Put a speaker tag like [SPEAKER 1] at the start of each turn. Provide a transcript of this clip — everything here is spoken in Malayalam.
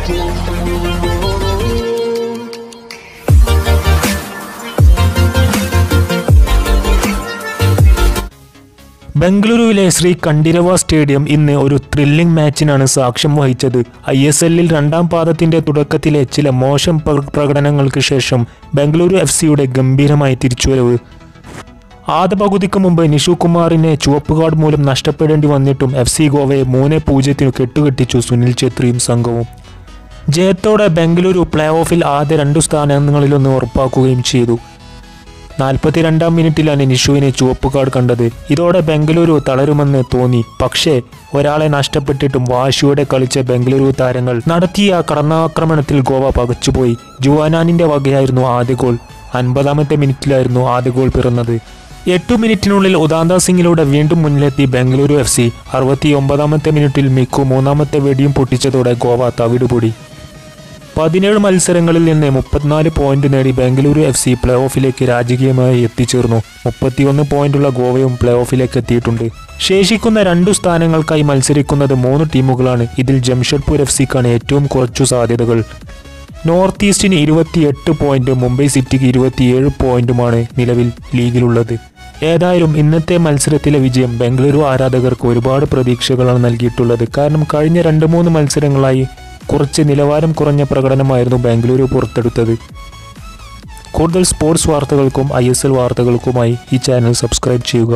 [SPEAKER 1] ബംഗളൂരുവിലെ ശ്രീ കണ്ടിരവ സ്റ്റേഡിയം ഇന്ന് ഒരു ത്രില്ലിംഗ് മാച്ചിനാണ് സാക്ഷ്യം വഹിച്ചത്. ISLൽ രണ്ടാം പാദത്തിന്റെ തുടക്കത്തിലെ ചില മോശം പ്രകടനങ്ങൾക്ക് ശേഷം ബംഗളൂരു FC-യുടെ ഗംഭീരമായ തിരിച്ചുവരവ്. ആദ്യ പകുതിക്ക് മുമ്പ് നിഷു കുമാറിനെ ചുവപ്പ് കാർഡ് മൂലം നഷ്ടപ്പെടേണ്ടി വന്നിട്ടും FC ഗോവയെ 3-0 കെട്ടുകെട്ടിച്ചു സുനിൽ ഛേത്രിയും സംഘവും. ജയത്തോടെ ബംഗളൂരു പ്ലേ ഓഫിൽ ആദ്യ 2 സ്ഥാനങ്ങളിലൊന്ന് ഉറപ്പാക്കുകയും ചെയ്തു. 42-ാം മിനിറ്റിലാണ് നിഷുവിനെ ചുവപ്പ് കാർഡ് കണ്ടത്. ഇതോടെ ബംഗളൂരു തളരുമെന്ന് തോന്നി. പക്ഷേ ഒരാളെ നഷ്ടപ്പെട്ടിട്ടും വാശിയോടെ കളിച്ച ബംഗളൂരു താരങ്ങൾ നടത്തിയ കടന്നാക്രമണത്തിൽ ഗോവ പകച്ചുപോയി. ജുവാനാനിന്റെ വകയായിരുന്നു ആദ്യ ഗോൾ. 50-ാമത്തെ മിനിറ്റിലായിരുന്നു ആദ്യ ഗോൾ പിറന്നത്. 8 മിനിറ്റിനുള്ളിൽ ഉദാന്ത സിംഗിലൂടെ വീണ്ടും മുന്നിലെത്തി ബംഗളൂരു FC. 69-ാമത്തെ മിനിറ്റിൽ മിക്കു 3-ാമത്തെ വെടിയും പൊട്ടിച്ചതോടെ ഗോവ തവിടുപൊടി. 17 മത്സരങ്ങളിൽ നിന്ന് 34 പോയിന്റ് നേടി ബംഗളൂരു FC പ്ലേ ഓഫിലേക്ക് രാജകീയമായി എത്തിച്ചേർന്നു. 31 പോയിന്റുള്ള ഗോവയും പ്ലേ ഓഫിലേക്ക് എത്തിയിട്ടുണ്ട്. ശേഷിക്കുന്ന 2 സ്ഥാനങ്ങൾക്കായി മത്സരിക്കുന്നത് 3 ടീമുകളാണ്. ഇതിൽ ജംഷഡ്പൂർ FCക്കാണ് ഏറ്റവും കുറച്ചു സാധ്യതകൾ. നോർത്ത് ഈസ്റ്റിന് 28 പോയിന്റ്, മുംബൈ സിറ്റിക്ക് 27 പോയിന്റുമാണ് നിലവിൽ ലീഗിലുള്ളത്. ഏതായാലും ഇന്നത്തെ മത്സരത്തിലെ വിജയം ബംഗളൂരു ആരാധകർക്ക് ഒരുപാട് പ്രതീക്ഷകളാണ് നൽകിയിട്ടുള്ളത്. കാരണം കഴിഞ്ഞ 2-3 മത്സരങ്ങളായി കുറച്ച് നിലവാരം കുറഞ്ഞ പ്രകടനമായിരുന്നു ബംഗളൂരു പുറത്തെടുത്തത്. കൂടുതൽ സ്പോർട്സ് വാർത്തകൾക്കും ISL വാർത്തകൾക്കുമായി ഈ ചാനൽ സബ്സ്ക്രൈബ് ചെയ്യുക.